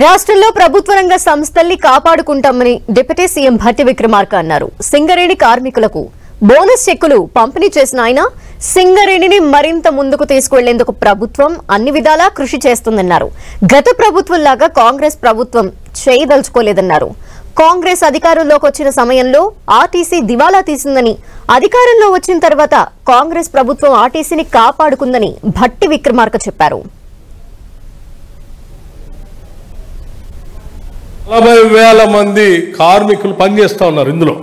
రాష్ట్రంలో ప్రభుత్వ రంగ సంస్థల్ని కాపాడుకుంటామని డిప్యూటీ సీఎం భట్టి విక్రమార్క అన్నారు. సింగరేణి కార్మికులకు బోనస్ చెక్కులు పంపిణీ చేసిన ఆయన సింగరేణిని మరింత ముందుకు తీసుకువెళ్లేందుకు ప్రభుత్వం అన్ని విధాలా కృషి చేస్తుందన్నారు. గత ప్రభుత్వంలాగా కాంగ్రెస్ ప్రభుత్వం చేయదలుచుకోలేదన్నారు. కాంగ్రెస్ అధికారంలోకి వచ్చిన సమయంలో ఆర్టీసీ దివాలా తీసిందని, అధికారంలో వచ్చిన తర్వాత కాంగ్రెస్ ప్రభుత్వం ఆర్టీసీని కాపాడుకుందని భట్టి విక్రమార్క చెప్పారు. 40,000 మంది కార్మికులు పనిచేస్తూ ఉన్నారు. ఇందులో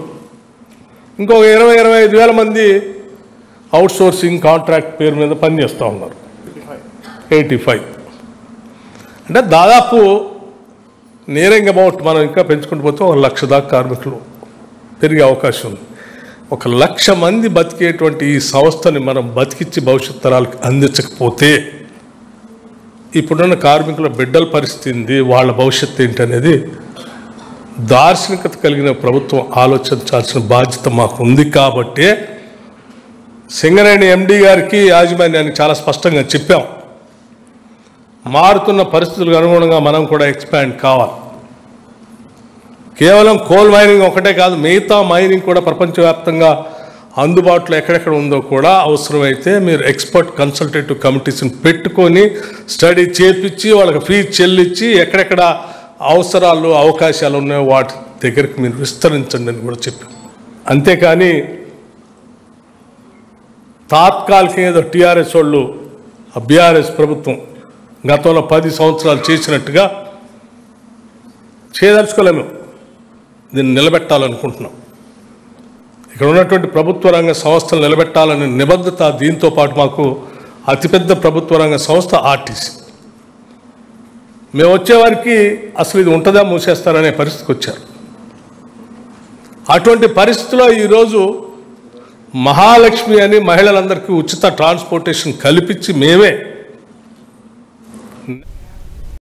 ఇంకొక 20-25,000 మంది అవుట్సోర్సింగ్ కాంట్రాక్ట్ పేరు మీద పనిచేస్తూ ఉన్నారు. 85 అంటే దాదాపు నియరింగ్ అబౌట్ మనం ఇంకా పెంచుకుంటూ పోతే 1,00,000 దాకా కార్మికులు పెరిగే అవకాశం ఉంది. 1,00,000 మంది బతికేటువంటి ఈ సంస్థని మనం బతికిచ్చి భవిష్యత్ తరాలకు అందించకపోతే ఇప్పుడున్న కార్మికుల బిడ్డల పరిస్థితి, వాళ్ళ భవిష్యత్తు ఏంటనేది దార్శనికత కలిగిన ప్రభుత్వం ఆలోచించాల్సిన బాధ్యత మాకు ఉంది. కాబట్టి సింగరేణి ఎండి గారికి, యాజమాన్యానికి చాలా స్పష్టంగా చెప్పాం, మారుతున్న పరిస్థితులకు అనుగుణంగా మనం కూడా ఎక్స్పాండ్ కావాలి. కేవలం కోల్ మైనింగ్ ఒకటే కాదు, మిగతా మైనింగ్ కూడా ప్రపంచవ్యాప్తంగా అందుబాటులో ఎక్కడెక్కడ ఉందో కూడా అవసరమైతే మీరు ఎక్స్పర్ట్ కన్సల్టేటివ్ కమిటీస్ని పెట్టుకొని స్టడీ చేపించి వాళ్ళకి ఫీజు చెల్లించి ఎక్కడెక్కడ అవసరాలు అవకాశాలు ఉన్నాయో వాటి దగ్గరికి మీరు విస్తరించండి అని కూడా చెప్పాం. అంతేకాని తాత్కాలికంగా ఏదో టీఆర్ఎస్ వాళ్ళు బీఆర్ఎస్ ప్రభుత్వం గతంలో 10 సంవత్సరాలు చేసినట్టుగా చేయదలుచుకోలేము. దీన్ని నిలబెట్టాలనుకుంటున్నాం. ఇక్కడ ఉన్నటువంటి ప్రభుత్వ రంగ సంస్థలు నిలబెట్టాలనే నిబద్ధత, దీంతో పాటు మాకు అతిపెద్ద ప్రభుత్వ రంగ సంస్థ ఆర్టీసీ. మేము వచ్చేవారికి అసలు ఇది ఉంటుందా, మూసేస్తారనే పరిస్థితికి వచ్చారు. అటువంటి పరిస్థితిలో ఈరోజు మహాలక్ష్మి అని మహిళలందరికీ ఉచిత ట్రాన్స్పోర్టేషన్ కల్పించి మేమే